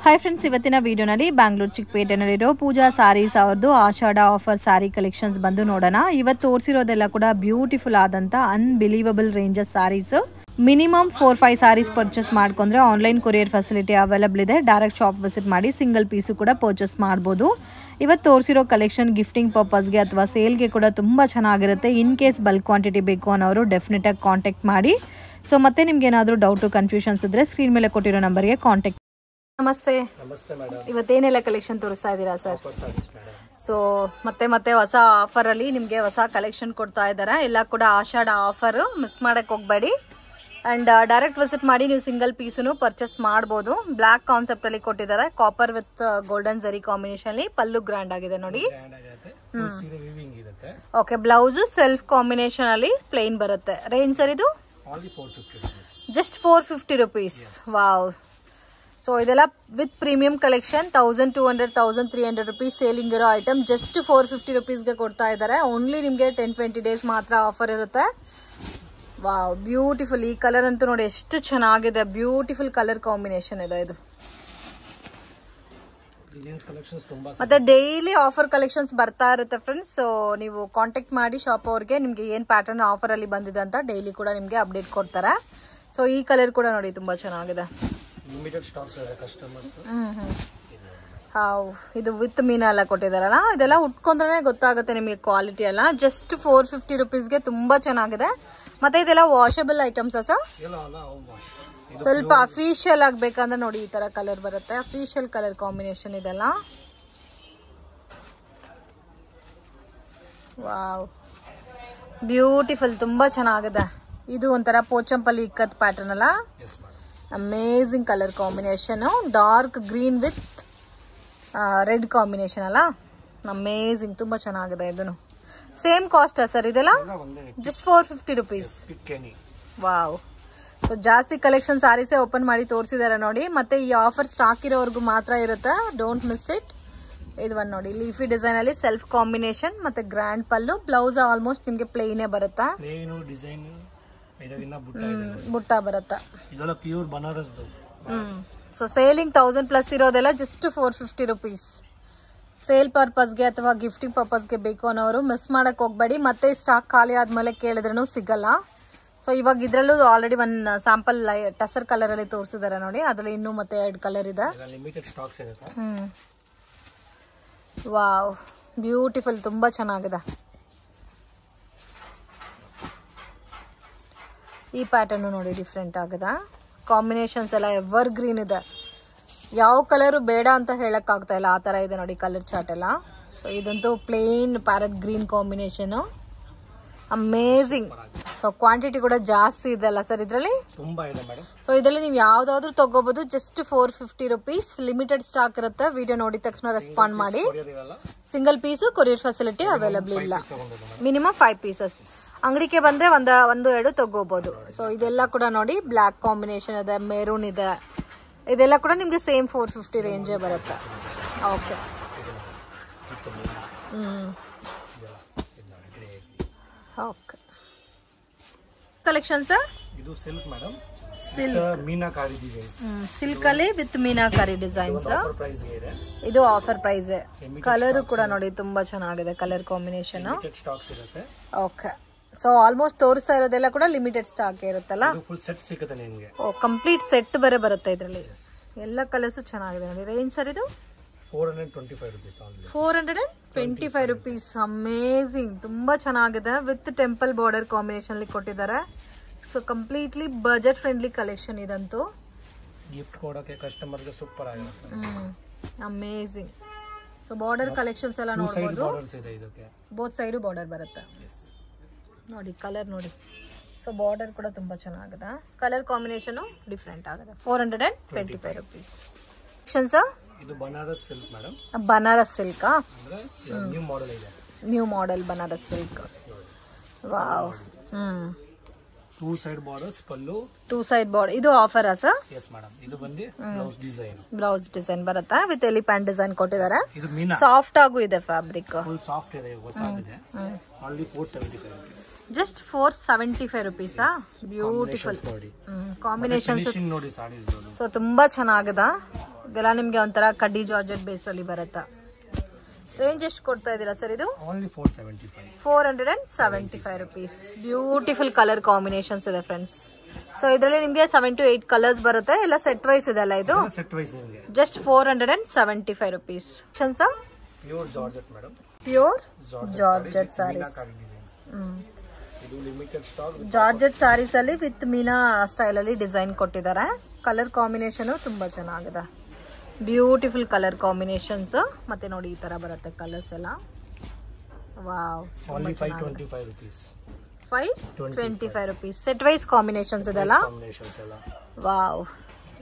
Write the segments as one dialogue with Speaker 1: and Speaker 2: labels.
Speaker 1: Hi friends, ಇವತ್ತಿನ ವಿಡಿಯೋನಲ್ಲಿ ಬ್ಯಾಂಗ್ಳೂರ್ ಚಿಕ್ಕಪೇಟೆನಲ್ಲಿರೋ ಪೂಜಾ ಸಾರೀಸ್ ಅವ್ರದ್ದು ಆಷಾಢ ಆಫರ್ ಸಾರಿ ಕಲೆಕ್ಷನ್ಸ್ ಬಂದು ನೋಡೋಣ. ಇವತ್ತು ತೋರಿಸಿರೋದೆಲ್ಲ ಕೂಡ ಬ್ಯೂಟಿಫುಲ್ ಆದಂತ unbelievable ranges saris. Minimum 4-5 saris purchase ಮಾಡ್ಕೊಂಡ್ರೆ ಆನ್ಲೈನ್ ಕೊರಿಯರ್ ಫೆಸಿಲಿಟಿ ಅವೈಲಬಲ್ ಇದೆ. ಡೈರೆಕ್ಟ್ ಶಾಪ್ ವಿಸಿಟ್ ಮಾಡಿ ಸಿಂಗಲ್ ಪೀಸು ಕೂಡ ಪರ್ಚೇಸ್ ಮಾಡ್ಬೋದು. ಇವತ್ತು ತೋರಿಸಿರೋ ಕಲೆಕ್ಷನ್ ಗಿಫ್ಟಿಂಗ್ ಪರ್ಪಸ್ಗೆ ಅಥವಾ ಸೇಲ್ಗೆ ಕೂಡ ತುಂಬ ಚೆನ್ನಾಗಿರುತ್ತೆ. ಇನ್ ಕೇಸ್ ಬಲ್ಕ್ ಕ್ವಾಂಟಿಟಿ ಬೇಕು ಅನ್ನೋರು ಡೆಫಿನೆಟ್ ಆಗಿ ಕಾಂಟ್ಯಾಕ್ಟ್ ಮಾಡಿ. ಸೊ ಮತ್ತೆ ನಿಮ್ಗೆ ಏನಾದರೂ ಡೌಟು ಕನ್ಫ್ಯೂಷನ್ಸ್ ಇದ್ರೆ ಸ್ಕ್ರೀನ್ ಮೇಲೆ ಕೊಟ್ಟಿರೋ ನಂಬರ್ಗೆ ಕಾಂಟ್ಯಾಕ್ಟ್. ನಮಸ್ತೆ.
Speaker 2: ನಮಸ್ತೆ ಮೇಡಮ್.
Speaker 1: ಇವತ್ತೇನೆಲ್ಲ ಕಲೆಕ್ಷನ್ ತೋರಿಸ್ತಾ ಇದ್ದೀರಾ ಸರ್? ಸೊ ಮತ್ತೆ ಹೊಸ ಆಫರ್ ಅಲ್ಲಿ ನಿಮ್ಗೆ ಹೊಸ ಕಲೆಕ್ಷನ್ ಕೊಡ್ತಾ ಇದ್ದಾರೆ. ಎಲ್ಲ ಕೂಡ ಆಷಾಢ ಆಫರ್, ಮಿಸ್ ಮಾಡಕ್ ಹೋಗ್ಬೇಡಿ. ಅಂಡ್ ಡೈರೆಕ್ಟ್ ವಿಸಿಟ್ ಮಾಡಿ ನೀವು ಸಿಂಗಲ್ ಪೀಸನ್ನು ಪರ್ಚೇಸ್ ಮಾಡಬಹುದು. ಬ್ಲಾಕ್ ಕಾನ್ಸೆಪ್ಟ್ ಅಲ್ಲಿ ಕೊಟ್ಟಿದ್ದಾರೆ, copper with golden zari combination ಅಲ್ಲಿ. ಪಲ್ಲು ಗ್ರ್ಯಾಂಡ್ ಆಗಿದೆ ನೋಡಿ. ಓಕೆ, ಬ್ಲೌಸ್ ಸೆಲ್ಫ್ ಕಾಂಬಿನೇಷನ್ ಅಲ್ಲಿ ಪ್ಲೇನ್ ಬರುತ್ತೆ. ರೇಂಜ್ ಸರ್ ಇದು ಜಸ್ಟ್ 450 rupees. ವಾವ್. ಸೊ ಇದೆಲ್ಲ with premium collection. 1200-1300 rupees selling ಇರೋ ಐಟಮ್ ಜಸ್ಟ್ 450 rupeesಗೆ ಕೊಡ್ತಾ ಇದ್ದಾರೆ. ಓನ್ಲಿ ನಿಮಗೆ 10-20 days ಮಾತ್ರ ಆಫರ್ ಇರುತ್ತೆ. Wow, beautiful. ಈ ಕಲರ್ ಅಂತೂ ನೋಡಿ ಎಷ್ಟು ಚೆನ್ನಾಗಿದೆ. ಬ್ಯೂಟಿಫುಲ್ ಕಲರ್ ಕಾಂಬಿನೇಷನ್ ಇದೆ ಇದು. ಮತ್ತೆ ಡೈಲಿ ಆಫರ್ ಕಲೆಕ್ಷನ್ಸ್ ಬರ್ತಾ ಇರುತ್ತೆ ಫ್ರೆಂಡ್ಸ್. ಸೊ ನೀವು ಕಾಂಟ್ಯಾಕ್ಟ್ ಮಾಡಿ ಶಾಪ್ ಅವ್ರಿಗೆ, ನಿಮ್ಗೆ ಏನ್ ಪ್ಯಾಟರ್ನ್ ಆಫರ್ ಅಲ್ಲಿ ಬಂದಿದೆ ಅಂತ ಡೈಲಿ ಕೂಡ ನಿಮ್ಗೆ ಅಪ್ಡೇಟ್ ಕೊಡ್ತಾರೆ. ಸೊ ಈ ಕಲರ್ ಕೂಡ ನೋಡಿ ತುಂಬಾ ಚೆನ್ನಾಗಿದೆ. ಇದು ವಿತ್ ಮೀನಾ ಎಲ್ಲ ಕೊಟ್ಟಿದಾರಲ್ಲ, ಇದೆಲ್ಲ ಉಟ್ಕೊಂಡ್ರೆ ಗೊತ್ತಾಗುತ್ತೆ ನಿಮಗೆ ಕ್ವಾಲಿಟಿ ಎಲ್ಲ. ಜಸ್ಟ್ 450 rupeesಗೆ ತುಂಬಾ ಚೆನ್ನಾಗಿದೆ. ಮತ್ತೆ ಇದೆಲ್ಲ ವಾಷಬಲ್ ಐಟಮ್ಸ್ ಸರ್. ಸ್ವಲ್ಪ ಅಫಿಷಿಯಲ್ ಆಗ್ಬೇಕಂದ್ರೆ ನೋಡಿ ಈ ತರ ಕಲರ್ ಬರುತ್ತೆ. ಅಫಿಷಿಯಲ್ ಕಲರ್ ಕಾಂಬಿನೇಷನ್ ಇದೆಲ್ಲ. ವಾವ್, ಬ್ಯೂಟಿಫುಲ್, ತುಂಬಾ ಚೆನ್ನಾಗಿದೆ. ಇದು ಒಂಥರ ಪೋಚಂಪಲ್ಲಿ ಇಕ್ಕತ್ ಪ್ಯಾಟರ್ನ್ ಅಲ್ಲ. Amazing colour combination. Dark green with red combination ಅಲ್ಲ. ಅಮೇಜಿಂಗ್, ತುಂಬಾ ಚೆನ್ನಾಗಿದೆ. ಇದನ್ನು ಸೇಮ್ ಕಾಸ್ಟ್ ಸರ್ ಇದೆಲ್ಲ? Just 450 rupees. ವಾವ್. ಸೊ ಜಾಸ್ತಿ ಕಲೆಕ್ಷನ್ ಸಾರೀಸೇ ಓಪನ್ ಮಾಡಿ ತೋರಿಸಿದಾರೆ ನೋಡಿ. ಮತ್ತೆ ಈ ಆಫರ್ ಸ್ಟಾಕ್ ಇರೋವರೆಗೂ ಮಾತ್ರ ಇರುತ್ತೆ. Don't miss it. ಇದು ಒಂದು ನೋಡಿ, ಲೀಫಿ ಡಿಸೈನ್ ಅಲ್ಲಿ ಸೆಲ್ಫ್ ಕಾಂಬಿನೇಷನ್ ಮತ್ತೆ ಗ್ರ್ಯಾಂಡ್ ಪಲ್ಲು. ಬ್ಲೌಸ್ ಆಲ್ಮೋಸ್ಟ್ ನಿಮ್ಗೆ ಪ್ಲೇನೇ ಬರುತ್ತಾ, ಬುಟ್ಟ ಬರುತ್ತಾ.
Speaker 2: ಪ್ಯೂರ್ ಬನಾರಸ್.
Speaker 1: ಸೊ ಸೇಲಿಂಗ್ 1000+ ಇರೋದೆಲ್ಲ ಜಸ್ಟ್ 450 rupees. ಸೇಲ್ ಪರ್ಪಸ್ಗೆ ಅಥವಾ ಗಿಫ್ಟಿಂಗ್ ಪರ್ಪಸ್ಗೆ ಬೇಕು ಅನ್ನೋರು ಮಿಸ್ ಮಾಡಕ್ ಹೋಗ್ಬೇಡಿ. ಮತ್ತೆ ಸ್ಟಾಕ್ ಖಾಲಿ ಆದ್ಮೇಲೆ ಕೇಳಿದ್ರೂ ಸಿಗಲ್ಲ. ಸೊ ಇವಾಗ ಇದ್ರಲ್ಲೂ ಆಲ್ರೆಡಿ ಒಂದು ಸ್ಯಾಂಪಲ್ ಟಸರ್ ಕಲರ್ ಅಲ್ಲಿ ತೋರಿಸಿದಾರೆ ನೋಡಿ. ಅದ್ರಲ್ಲಿ ಇನ್ನೂ ಮತ್ತೆ 2 ಕಲರ್ ಇದೆ. ವಾವ್, ಬ್ಯೂಟಿಫುಲ್, ತುಂಬಾ ಚೆನ್ನಾಗಿದೆ. ಈ ಪ್ಯಾಟರ್ನ್ ನೋಡಿ ಡಿಫ್ರೆಂಟ್ ಆಗಿದೆ. ಕಾಂಬಿನೇಷನ್ಸ್ ಎಲ್ಲ ಎವರ್ ಗ್ರೀನ್ ಇದೆ. ಯಾವ ಕಲರು ಬೇಡ ಅಂತ ಹೇಳಕ್ ಆಗ್ತಾ ಇಲ್ಲ, ಆ ತರ ಇದೆ ನೋಡಿ ಕಲರ್ ಚಾರ್ಟ್ ಎಲ್ಲ. ಸೊ ಇದಂತೂ plain parrot green combination. Amazing. So quantity ಕೂಡ ಜಾಸ್ತಿ ಇದೆ ಅಲ್ಲ ಸರ್ ಇದರಲ್ಲಿ?
Speaker 2: ತುಂಬಾ ಇದೆ ಮೇಡಮ್.
Speaker 1: ಸೊ ಇದರಲ್ಲಿ ನೀವು ಯಾವ್ದಾದ್ರು ತಗೋಬಹುದು. Just 450 rupees. ಲಿಮಿಟೆಡ್ ಸ್ಟಾಕ್ ಇರುತ್ತೆ. ವಿಡಿಯೋ ನೋಡಿದ ತಕ್ಷಣ ರೆಸ್ಪಾಂಡ್ ಮಾಡಿ. Single piece courier facility available ಇಲ್ಲ. Minimum 5 pieces. ಅಂಗಡಿಗೆ ಬಂದ್ರೆ ಒಂದು 2 ತಗೋಬಹುದು. ಸೊ ಇದೆಲ್ಲ ಕೂಡ ನೋಡಿ ಬ್ಲಾಕ್ ಕಾಂಬಿನೇಷನ್ ಇದೆ, ಮೆರೂನ್ ಇದೆ. ಇದೆಲ್ಲ ಕೂಡ ನಿಮ್ಗೆ ಸೇಮ್ 450 ರೇಂಜೇ ಬರುತ್ತೆ. ಓಕೆ. ಓಕೆ. ಕಲೆಕ್ಷನ್ಸ್
Speaker 2: ಇದು silk madam.
Speaker 1: Silk
Speaker 2: meenakari designs.
Speaker 1: Silk ಅಲ್ಲಿ ವಿತ್ ಮೀನಾಕಾರಿ ಡಿಸೈನ್ಸ್. ಇದು ಆಫರ್ ಪ್ರೈಸ್. ಕಲರ್ ಕೂಡ ನೋಡಿ ತುಂಬಾ ಚೆನ್ನಾಗಿದೆ colour combination. Okay. So almost ತೋರಿಸ್ತಾ ಇರೋದೆಲ್ಲ ಕೂಡ ಲಿಮಿಟೆಡ್ ಸ್ಟಾಕ್ ಇರುತ್ತಲ್ಲ.
Speaker 2: ಫುಲ್ ಸೆಟ್ ಸಿಗುತ್ತೆ ನಿಮಗೆ.
Speaker 1: ಓ, ಕಂಪ್ಲೀಟ್ ಸೆಟ್ ಬರುತ್ತೆ ಇದರಲ್ಲಿ. ಎಲ್ಲ ಕಲರ್ಸ್ ಚೆನ್ನಾಗಿದೆ ನೋಡಿ. ರೇಂಜ್ ಸರ್ ಇದು
Speaker 2: 425 rupees.
Speaker 1: 425 rupees. ಅಮೇಜಿಂಗ್, ತುಂಬಾ ಚೆನ್ನಾಗಿದೆ. ವಿತ್ ಟೆಂಪಲ್ ಬಾರ್ಡರ್ ಕಾಂಬಿನೇಷನ್ ಅಲ್ಲಿ ಕೊಟ್ಟಿದ್ದಾರೆ. So completely budget friendly collection ಇದಂತೂ.
Speaker 2: ಗಿಫ್ಟ್ ಕೊಡೋಕೆ ಕಸ್ಟಮರ್ ಗೆ ಸೂಪರ್ ಆಗಿರುತ್ತೆ.
Speaker 1: ಅಮೇಜಿಂಗ್. ಸೊ ಬಾರ್ಡರ್ ಕಲೆಕ್ಷನ್ಸ್ ಎಲ್ಲ ನೋಡಬಹುದು. ಬೋತ್ ಸೈಡ್ ಬಾರ್ಡರ್ ಬರುತ್ತೆ ನೋಡಿ. ಕಲರ್ ನೋಡಿ. ಸೊ ಬಾರ್ಡರ್ ಕೂಡ ತುಂಬಾ ಚೆನ್ನಾಗಿದೆ. ಕಲರ್ ಕಾಂಬಿನೇಷನ್ ಡಿಫ್ರೆಂಟ್ ಆಗಿದೆ. 425 rupees.
Speaker 2: ಇದು Banaras silk madam.
Speaker 1: Banaras silk
Speaker 2: ಅಂದ್ರೆ ನ್ಯೂ ಮಾಡೆಲ್ ಇದೆ.
Speaker 1: New model Banaras silk. Wow.
Speaker 2: 2 side borders, pallu.
Speaker 1: 2 side border. ಇದು ಆಫರ್ ಸರ್?
Speaker 2: Yes madam. ಇದು ಬಂದಿ ಬ್ಲೌಸ್ ಡಿಸೈನ್.
Speaker 1: ಬ್ಲೌಸ್ ಡಿಸೈನ್ ಬರುತ್ತಾ ವಿತ್ ಎಲಿಫೆಂಟ್ ಡಿಸೈನ್ ಕೊಟ್ಟಿದ್ದಾರೆ.
Speaker 2: ಇದು ಮೀನಾ.
Speaker 1: ಸಾಫ್ಟ್ ಆಗು ಇದೆ ಫ್ಯಾಬ್ರಿಕ್.
Speaker 2: ಫುಲ್ ಸಾಫ್ಟ್ ಇದೆ, ಹೊಸದಿದೆ. Only 475 rupees.
Speaker 1: ಜಸ್ಟ್ 475 ರುಪೀಸಾ? ಬ್ಯೂಟಿಫುಲ್
Speaker 2: ನೋಡಿ
Speaker 1: ಕಾಂಬಿನೇಷನ್ಸ್
Speaker 2: ಫಿನಿಶಿಂಗ್ ನೋಡಿ ಸಾರೀಸ್ ನೋಡಿ.
Speaker 1: ಸೊ ತುಂಬಾ ಚೆನ್ನಾಗದ. ಇದೆಲ್ಲ ನಿಮ್ಗೆ ಒಂಥರ ಕಡ್ಡಿ ಜಾರ್ಜೆಟ್ ಬೇಸ್ ಅಲ್ಲಿ ಬರುತ್ತಾ. ರೇಂಜ್ ಎಷ್ಟು ಕೊಡ್ತಾ ಇದ್ದೀರಾ ಸರ್ ಇದು?
Speaker 2: Only 475.
Speaker 1: 475 rupees. Beautiful colour combinations ಇದೆ ಫ್ರೆಂಡ್ಸ್. ಸೊ ಇದರಲ್ಲಿ ನಿಮಗೆ 7 to 8 ಕಲರ್ಸ್ ಬರುತ್ತೆ. ಎಲ್ಲ ಸೆಟ್ ವೈಸ್ ಇದೆ ಅಲ್ಲ ಇದು?
Speaker 2: ಸೆಟ್ ವೈಸ್ ನಿಮಗೆ
Speaker 1: just 475 rupees.
Speaker 2: Pure georgette madam.
Speaker 1: Pure georgette saris.
Speaker 2: ಇದು ಲಿಮಿಟೆಡ್ ಸ್ಟಾಕ್.
Speaker 1: ಜಾರ್ಜೆಟ್ ಸಾರೀಸ್ ಅಲ್ಲಿ ವಿತ್ ಮೀನಾ ಸ್ಟೈಲ್ ಅಲ್ಲಿ ಡಿಸೈನ್ ಕೊಟ್ಟಿದ್ದಾರೆ. ಕಲರ್ ಕಾಂಬಿನೇಷನ್ ತುಂಬಾ ಚೆನ್ನಾಗಿದೆ. Beautiful colour combinations. ಮತ್ತೆ ನೋಡಿ ಈ ತರ ಬರುತ್ತೆ ಕಲರ್ಸ್ ಎಲ್ಲ. ವಾವ್.
Speaker 2: Only 525 rupees.
Speaker 1: 525 rupees. ಸೆಟ್ ವೈಸ್ ಕಾಂಬಿನೇಷನ್ಸ್ ಇದೆಲ್ಲ. ವಾವ್.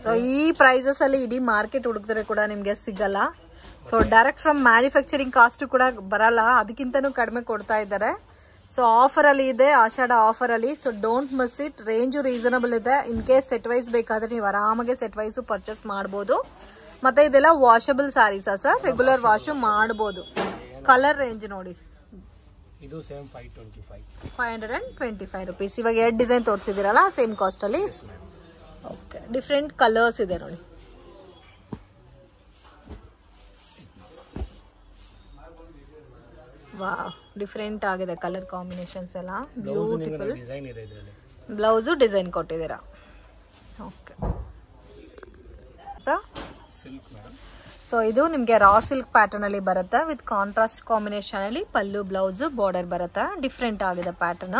Speaker 1: ಸೊ ಈ ಪ್ರೈಸಸ್ ಅಲ್ಲಿ ಇಡೀ ಮಾರ್ಕೆಟ್ ಹುಡುಕಿದ್ರೆ ಕೂಡ ನಿಮ್ಗೆ ಸಿಗಲ್ಲ. So direct from manufacturing cost ಕೂಡ ಬರಲ್ಲ, ಅದಕ್ಕಿಂತನೂ ಕಡಿಮೆ ಕೊಡ್ತಾ ಇದ್ದಾರೆ. ಸೊ ಆಫರ್ ಅಲ್ಲಿ ಇದೆ, ಆಷಾಢ ಆಫರ್ ಅಲ್ಲಿ. So don't miss it. Range reasonable ಇದೆ. ಇನ್ ಕೇಸ್ ಸೆಟ್ ವೈಸ್ ಬೇಕಾದ್ರೆ ನೀವು ಆರಾಮಾಗಿ ಸೆಟ್ ವೈಸ್ ಪರ್ಚೇಸ್ ಮಾಡಬಹುದು. ಮತ್ತೆ ಇದೆಲ್ಲ ವಾಷಬಲ್ ಸ್ಯಾರೀಸಾ ಸರ್? ರೆಗ್ಯುಲರ್ ವಾಶ್ ಮಾಡಬಹುದು. ಕಲರ್ ರೇಂಜ್ ನೋಡಿ.
Speaker 2: ಇದು ಸೇಮ್ 525.
Speaker 1: 525 ರುಪೀಸ್. ಇವಾಗ 2 ಡಿಸೈನ್ ತೋರಿಸಿದಿರಲ್ಲ ಸೇಮ್ ಕಾಸ್ಟ್ ಅಲ್ಲಿ. ಓಕೆ, ಡಿಫ್ರೆಂಟ್ ಕಲರ್ಸ್ ಇದೆ ನೋಡಿ. ವಾವ್, ಡಿಫ್ರೆಂಟ್ ಆಗಿದೆ ಕಲರ್ ಕಾಂಬಿನೇಷನ್ಸ್ ಎಲ್ಲ. ಬ್ಯೂಟಿಫುಲ್. ಬ್ಲೌಸ್ ಡಿಸೈನ್ ಕೊಟ್ಟಿದ್ದೀರಾ. Okay
Speaker 2: silk madam.
Speaker 1: ಸೊ ಇದು ನಿಮಗೆ ರಾ ಸಿಲ್ಕ್ ಪ್ಯಾಟರ್ನ್ ಅಲ್ಲಿ ಬರುತ್ತೆ ವಿತ್ ಕಾಂಟ್ರಾಸ್ಟ್ ಕಾಂಬಿನೇಷನ್ ಅಲ್ಲಿ ಪಲ್ಲು ಬ್ಲೌಸ್ ಬಾರ್ಡರ್ ಬರುತ್ತೆ. ಡಿಫ್ರೆಂಟ್ ಆಗಿದೆ pattern.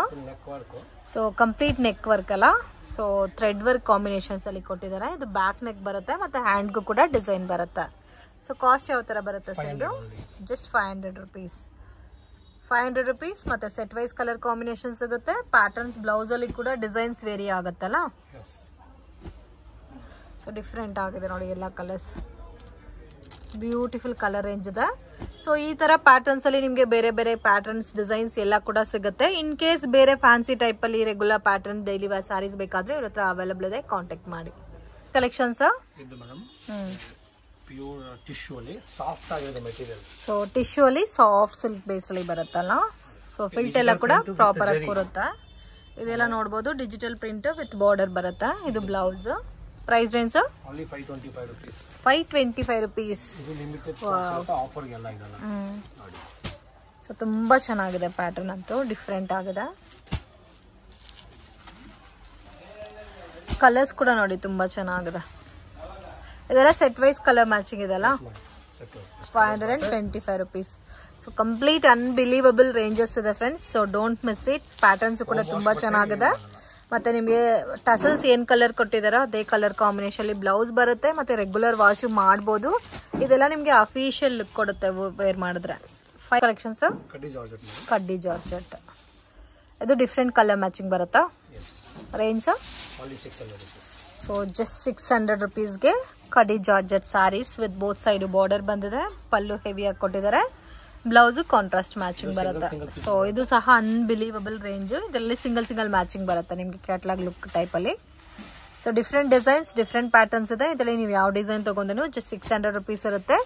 Speaker 1: So complete neck work ಅಲ್ಲ. ಸೊ ಥ್ರೆಡ್ ವರ್ಕ್ ಕಾಂಬಿನೇಷನ್ಸ್ ಅಲ್ಲಿ ಕೊಟ್ಟಿದ್ದಾರೆ. ಇದು ಬ್ಯಾಕ್ ನೆಕ್ ಬರುತ್ತೆ ಮತ್ತೆ ಹ್ಯಾಂಡ್ಗೂ ಕೂಡ ಡಿಸೈನ್ ಬರುತ್ತೆ. ಸೊ ಕಾಸ್ಟ್ ಯಾವ ತರ ಬರುತ್ತೆ ಸರ್ ಇದು? Just 500 rupees. 500 ರುಪೀಸ್. ಮತ್ತೆ ಸೆಟ್ ವೈಸ್ ಕಲರ್ ಕಾಂಬಿನೇಷನ್ ಸಿಗುತ್ತೆ. ಪ್ಯಾಟರ್ನ್ಸ್ ಬ್ಲೌಸ್ ಅಲ್ಲಿ ಕೂಡ ಡಿಸೈನ್ಸ್ ವೇರಿ ಆಗುತ್ತಲ್ಲ. ಸೊ ಡಿಫ್ರೆಂಟ್ ಆಗಿದೆ ನೋಡಿ ಎಲ್ಲ ಕಲರ್ಸ್. ಬ್ಯೂಟಿಫುಲ್ ಕಲರ್ ರೇಂಜ್ ಇದೆ. ಸೊ ಈ ತರ ಪ್ಯಾಟರ್ನ್ಸ್ ಅಲ್ಲಿ ನಿಮ್ಗೆ ಬೇರೆ ಬೇರೆ ಪ್ಯಾಟರ್ನ್ಸ್ ಡಿಸೈನ್ಸ್ ಎಲ್ಲ ಕೂಡ ಸಿಗುತ್ತೆ. ಇನ್ ಕೇಸ್ ಬೇರೆ ಫ್ಯಾನ್ಸಿ ಟೈಪ್ ಅಲ್ಲಿ regular pattern daily wear saris ಬೇಕಾದ್ರೆ ಇವ್ರ ಹತ್ರ ಅವೈಲೇಬಲ್ ಇದೆ, ಕಾಂಟ್ಯಾಕ್ಟ್ ಮಾಡಿ. ಕಲೆಕ್ಷನ್ಸ್
Speaker 2: ಪ್ಯೂರ್ ಟಿಶ್ಯೂ ಅಲ್ಲಿ ಸಾಫ್ಟ್ ಆಗಿದೆ ಮೆಟೀರಿಯಲ್.
Speaker 1: ಸೊ ಟಿಶ್ಯೂ ಅಲ್ಲಿ ಸಾಫ್ಟ್ ಸಿಲ್ಕ್ ಬೇಸ್ ಅಲ್ಲಿ ಬರುತ್ತಲ್ಲ. ಸೊ ಫಿಲ್ಟ್ ಎಲ್ಲ ಕೂಡ ಪ್ರಾಪರ್ ಆಗಿ ಕೂರುತ್ತೆ. ಇದೆಲ್ಲ ನೋಡಬಹುದು. ಡಿಜಿಟಲ್ ಪ್ರಿಂಟ್ ವಿತ್ ಬಾರ್ಡರ್ ಬರುತ್ತೆ. ಇದು blouse. Price range
Speaker 2: only 525 rupees.
Speaker 1: 525 rupees.
Speaker 2: ಇದು ಲಿಮಿಟೆಡ್ ಸ್ಟಾಕ್ ಆಫರ್ ಗೆಲ್ಲ ಇದಲ್ಲ ನೋಡಿ.
Speaker 1: ಸೊ ತುಂಬಾ ಚೆನ್ನಾಗಿದೆ ಪ್ಯಾಟರ್ನ್ ಅಂತೂ. ಡಿಫ್ರೆಂಟ್ ಆಗಿದೆ. ಕಲರ್ಸ್ ಕೂಡ ನೋಡಿ ತುಂಬಾ ಚೆನ್ನಾಗಿದೆ. ಇದೆಲ್ಲ ಸೆಟ್ ವೈಸ್ ಕಲರ್ ಮ್ಯಾಚಿಂಗ್ ಇದೆಲ್ಲ. 525 rupees. So complete unbelievable ranges ಇದೆ friends. So don't miss it. Patterns ಕೂಡ ತುಂಬಾ ಚೆನ್ನಾಗಿದೆ. ಮತ್ತೆ ನಿಮಗೆ ಟಸಲ್ಸ್ ಏನ್ ಕಲರ್ ಕೊಟ್ಟಿದಾರೋ ಅದೇ ಕಲರ್ ಕಾಂಬಿನೇಷನ್ ಅಲ್ಲಿ ಬ್ಲೌಸ್ ಬರುತ್ತೆ. ಮತ್ತೆ ರೆಗ್ಯುಲರ್ ವಾಶ್ ಮಾಡಬಹುದು. ಇದೆಲ್ಲ ನಿಮ್ಗೆ ಅಫಿಷಿಯಲ್ ಲುಕ್ ಕೊಡುತ್ತೆ ವೇರ್ ಮಾಡಿದ್ರೆ. ಕಲೆಕ್ಷನ್ಸ್ ಕಡ್ಡಿ ಜಾರ್ಜೆಟ್. ಇದು ಡಿಫ್ರೆಂಟ್ ಕಲರ್ ಮ್ಯಾಚಿಂಗ್ ಬರುತ್ತಾ? ರೇಂಜ್ ಸೊ ಜಸ್ಟ್ 600 ರುಪೀಸ್ಗೆ ಕಡ್ಡಿ georgette saris with both side border ಬಂದಿದೆ. ಪಲ್ಲು ಹೆವಿ ಆಗಿ ಕೊಟ್ಟಿದ್ದಾರೆ. ಬ್ಲೌಸ್ ಕಾಂಟ್ರಾಸ್ಟ್ ಮ್ಯಾಚಿಂಗ್ ಬರುತ್ತೆ. ಸೊ ಇದು ಸಹ ಅನ್ಬಿಲೀವಬಲ್ ರೇಂಜ್. ಇದರಲ್ಲಿ ಸಿಂಗಲ್ ಮ್ಯಾಚಿಂಗ್ ಬರುತ್ತೆ ನಿಮ್ಗೆ ಕ್ಯಾಟಲಾಗ್ ಲುಕ್ ಟೈಪ್ ಅಲ್ಲಿ. So different designs, different patterns ಇದೆ. ಇದರಲ್ಲಿ ನೀವು ಯಾವ ಡಿಸೈನ್ ತಗೊಂಡ್ರು ಜಸ್ಟ್ 600 ರುಪೀಸ್ ಇರುತ್ತೆ.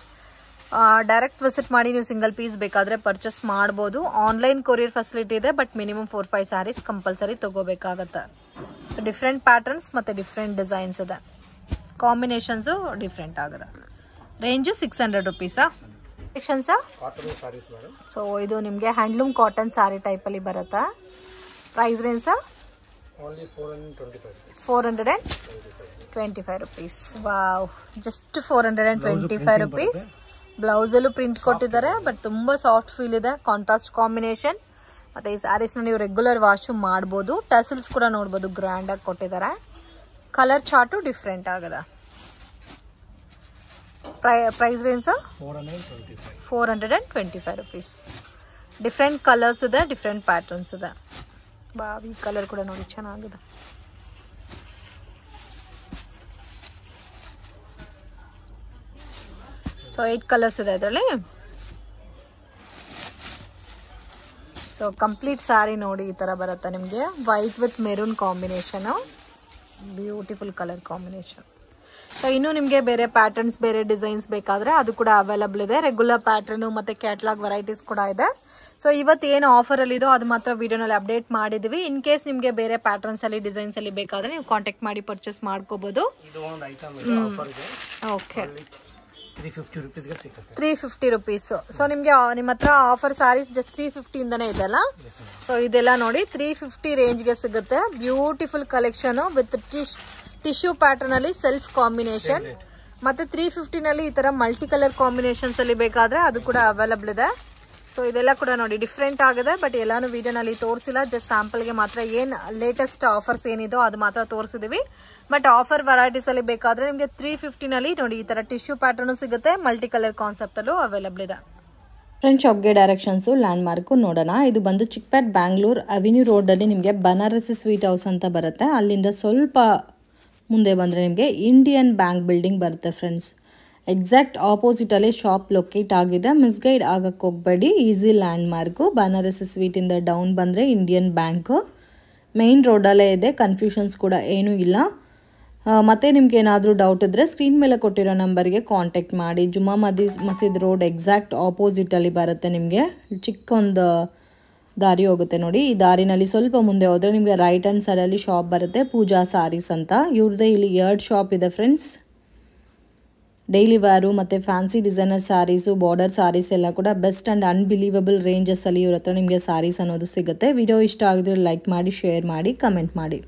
Speaker 1: ಡೈರೆಕ್ಟ್ ವಿಸಿಟ್ ಮಾಡಿ ನೀವು ಸಿಂಗಲ್ ಪೀಸ್ ಬೇಕಾದ್ರೆ ಪರ್ಚೇಸ್ ಮಾಡಬಹುದು. ಆನ್ಲೈನ್ ಕೊರಿಯರ್ ಫೆಸಿಲಿಟಿ ಇದೆ. ಬಟ್ ಮಿನಿಮಮ್ 4-5 ಸ್ಯಾರೀಸ್ ಕಂಪಲ್ಸರಿ ತಗೋಬೇಕಾಗತ್ತೆ. ಡಿಫ್ರೆಂಟ್ ಪ್ಯಾಟರ್ನ್ಸ್ ಮತ್ತೆ ಡಿಫ್ರೆಂಟ್ ಡಿಸೈನ್ಸ್ ಇದೆ. ಕಾಂಬಿನೇಷನ್ಸ್ ಡಿಫ್ರೆಂಟ್ ಆಗಿದೆ. ರೇಂಜ್ 600 ರುಪೀಸಾ? ಸೊ ಇದು ನಿಮ್ಗೆ ಹ್ಯಾಂಡ್ಲೂಮ್ ಕಾಟನ್ ಸಾರಿ ಟೈಪ್ ಅಲ್ಲಿ ಬರುತ್ತಾ? Price range 425 rupees. Wow, just 425 rupees. Blouse ಅಲ್ಲೂ ಪ್ರಿಂಟ್ ಕೊಟ್ಟಿದ್ದಾರೆ. ಬಟ್ ತುಂಬಾ ಸಾಫ್ಟ್ ಫೀಲ್ ಇದೆ. Contrast combination. ಮತ್ತೆ ಈ ಸ್ಯಾರೀಸ್ ನೀವು ರೆಗ್ಯುಲರ್ ವಾಶ್ ಮಾಡಬಹುದು. ಟಸಲ್ಸ್ ಕೂಡ ನೋಡಬಹುದು, ಗ್ರ್ಯಾಂಡ್ ಆಗಿ ಕೊಟ್ಟಿದ್ದಾರೆ. ಕಲರ್ ಚಾರ್ಟು ಡಿಫ್ರೆಂಟ್ ಆಗಿದೆ. Price range 425 rupees. Different colours ಇದೆ, ಡಿಫ್ರೆಂಟ್ ಪ್ಯಾಟರ್ನ್ಸ್ ಇದೆ. ಈ ಕಲರ್ ಕೂಡ ನೋಡಿ ಚೆನ್ನಾಗಿದೆ. ಸೊ 8 ಕಲರ್ಸ್ ಇದೆ ಇದರಲ್ಲಿ. ಸೊ ಕಂಪ್ಲೀಟ್ ಸ್ಯಾರಿ ನೋಡಿ ಈ ತರ ಬರುತ್ತೆ ನಿಮ್ಗೆ. White with maroon combination. Beautiful colour combination. So ಇನ್ನೂ ನಿಮಗೆ ಬೇರೆ ಪ್ಯಾಟರ್ನ್ಸ್ ಬೇರೆ ಡಿಸೈನ್ಸ್ ಬೇಕಾದರೆ ಅದು ಕೂಡ ಅವೈಲಬಲ್ ಇದೆ. ರೆಗ್ಯುಲರ್ ಪ್ಯಾಟರ್ನು ಮತ್ತು ಕ್ಯಾಟ್ಲಾಗ್ ವೆರೈಟೀಸ್ ಕೂಡ ಇದೆ. ಸೊ ಇವತ್ತು ಏನು ಆಫರಲ್ಲಿ ಇದೋ ಅದು ಮಾತ್ರ ವಿಡಿಯೋನಲ್ಲಿ ಅಪ್ಡೇಟ್ ಮಾಡಿದ್ದೀವಿ. ಇನ್ ಕೇಸ್ ನಿಮಗೆ ಬೇರೆ ಪ್ಯಾಟರ್ನ್ಸಲ್ಲಿ ಡಿಸೈನ್ಸಲ್ಲಿ ಬೇಕಾದರೆ ನೀವು ಕಾಂಟ್ಯಾಕ್ಟ್ ಮಾಡಿ ಪರ್ಚೇಸ್ ಮಾಡ್ಕೋಬೋದು. ಓಕೆ
Speaker 2: 350 rupees ಸಿಗುತ್ತೆ.
Speaker 1: 350 rupees. ಸೊ ನಿಮಗೆ ನಿಮ್ಮ ಹತ್ರ ಆಫರ್ ಸಾರೀಸ್ ಜಸ್ಟ್ 350 ಇಂದನೇ ಇದೆಲ್ಲ. ಸೊ ಇದೆಲ್ಲ ನೋಡಿ 350 ರೇಂಜ್ಗೆ ಸಿಗುತ್ತೆ. Beautiful collection with tissue pattern ಅಲ್ಲಿ ಸೆಲ್ಫ್ ಕಾಂಬಿನೇಷನ್. ಮತ್ತೆ 350 ನಲ್ಲಿ ಈ ತರ ಮಲ್ಟಿ ಕಲರ್ ಕಾಂಬಿನೇಷನ್ಸ್ ಅಲ್ಲಿ ಬೇಕಾದ್ರೆ ಅದು ಕೂಡ ಅವೈಲಬಲ್ ಇದೆ. ಸೊ ಇದೆಲ್ಲ ಕೂಡ ನೋಡಿ ಡಿಫ್ರೆಂಟ್ ಆಗಿದೆ. ಬಟ್ ಎಲ್ಲಾನು ವಿಡಿಯೋನಲ್ಲಿ ತೋರಿಸಿಲ್ಲ, ಜಸ್ಟ್ ಸ್ಯಾಂಪಲ್ಗೆ ಮಾತ್ರ ಏನ್ ಲೇಟೆಸ್ಟ್ ಆಫರ್ಸ್ ಏನಿದೋ ಅದು ಮಾತ್ರ ತೋರಿಸಿದೀವಿ. ಬಟ್ ಆಫರ್ ವೆರೈಟೀಸ್ ಅಲ್ಲಿ ಬೇಕಾದ್ರೆ ನಿಮಗೆ 350 ನಲ್ಲಿ ನೋಡಿ ಈ ತರ ಟಿಶ್ಯೂ ಪ್ಯಾಟರ್ನ್ ಸಿಗುತ್ತೆ. ಮಲ್ಟಿ ಕಲರ್ ಕಾನ್ಸೆಪ್ಟ್ ಅಲ್ಲೂ ಅವೈಲಬಲ್ ಇದೆ. ಫ್ರೆಂಡ್ ಶಾಪ್ಗೆ ಡೈರೆಕ್ಷನ್ಸು ಲ್ಯಾಂಡ್ ಮಾರ್ಕು ನೋಡೋಣ. ಇದು ಬಂದು ಚಿಕ್ಪೇಟ್ ಬ್ಯಾಂಗ್ಳೂರ್ ಅವೆನ್ಯೂ ರೋಡಲ್ಲಿ ನಿಮಗೆ ಬನಾರಸಿ ಸ್ವೀಟ್ ಹೌಸ್ ಅಂತ ಬರುತ್ತೆ. ಅಲ್ಲಿಂದ ಸ್ವಲ್ಪ ಮುಂದೆ ಬಂದರೆ ನಿಮಗೆ ಇಂಡಿಯನ್ ಬ್ಯಾಂಕ್ ಬಿಲ್ಡಿಂಗ್ ಬರುತ್ತೆ ಫ್ರೆಂಡ್ಸ್. ಎಕ್ಸಾಕ್ಟ್ ಆಪೋಸಿಟಲ್ಲಿ ಶಾಪ್ ಲೊಕೇಟ್ ಆಗಿದೆ. ಮಿಸ್ಗೈಡ್ ಆಗಕ್ಕೆ ಹೋಗಬೇಡಿ. Easy landmark. ಬನಾರಸಿ ಸ್ವೀಟಿಂದ ಡೌನ್ ಬಂದರೆ ಇಂಡಿಯನ್ ಬ್ಯಾಂಕು ಮೇಯ್ನ್ ರೋಡಲ್ಲೇ ಇದೆ. ಕನ್ಫ್ಯೂಷನ್ಸ್ ಕೂಡ ಏನೂ ಇಲ್ಲ. ಮತ್ತು ನಿಮ್ಗೆ ಏನಾದರೂ ಡೌಟ್ ಇದ್ದರೆ ಸ್ಕ್ರೀನ್ ಮೇಲೆ ಕೊಟ್ಟಿರೋ ನಂಬರ್ಗೆ ಕಾಂಟ್ಯಾಕ್ಟ್ ಮಾಡಿ. ಜುಮ್ಮಾ ಮಸೀದ್ ರೋಡ್ ಎಕ್ಸಾಕ್ಟ್ ಆಪೋಸಿಟಲ್ಲಿ ಬರುತ್ತೆ. ನಿಮಗೆ ಚಿಕ್ಕೊಂದು ದಾರಿ ಹೋಗುತ್ತೆ ನೋಡಿ. ಈ ದಾರಿನಲ್ಲಿ ಸ್ವಲ್ಪ ಮುಂದೆ ಹೋದರೆ ನಿಮಗೆ ರೈಟ್ ಹ್ಯಾಂಡ್ ಸೈಡಲ್ಲಿ ಶಾಪ್ ಬರುತ್ತೆ, ಪೂಜಾ ಸಾರೀಸ್ ಅಂತ. ಇವ್ರದ್ದೇ ಇಲ್ಲಿ 2 ಶಾಪ್ ಇದೆ ಫ್ರೆಂಡ್ಸ್. ಡೈಲಿ ವೇರು ಮತ್ತು fancy designer saris, border saris ಎಲ್ಲ ಕೂಡ ಬೆಸ್ಟ್ ಆ್ಯಂಡ್ ಅನ್ಬಿಲೀವಬಲ್ ರೇಂಜಸ್ಸಲ್ಲಿ ಇವ್ರ ಹತ್ರ ನಿಮಗೆ ಸ್ಯಾರೀಸ್ ಅನ್ನೋದು ಸಿಗುತ್ತೆ. ವಿಡಿಯೋ ಇಷ್ಟ ಆಗಿದ್ರೆ ಲೈಕ್ ಮಾಡಿ, ಶೇರ್ ಮಾಡಿ, ಕಮೆಂಟ್ ಮಾಡಿ.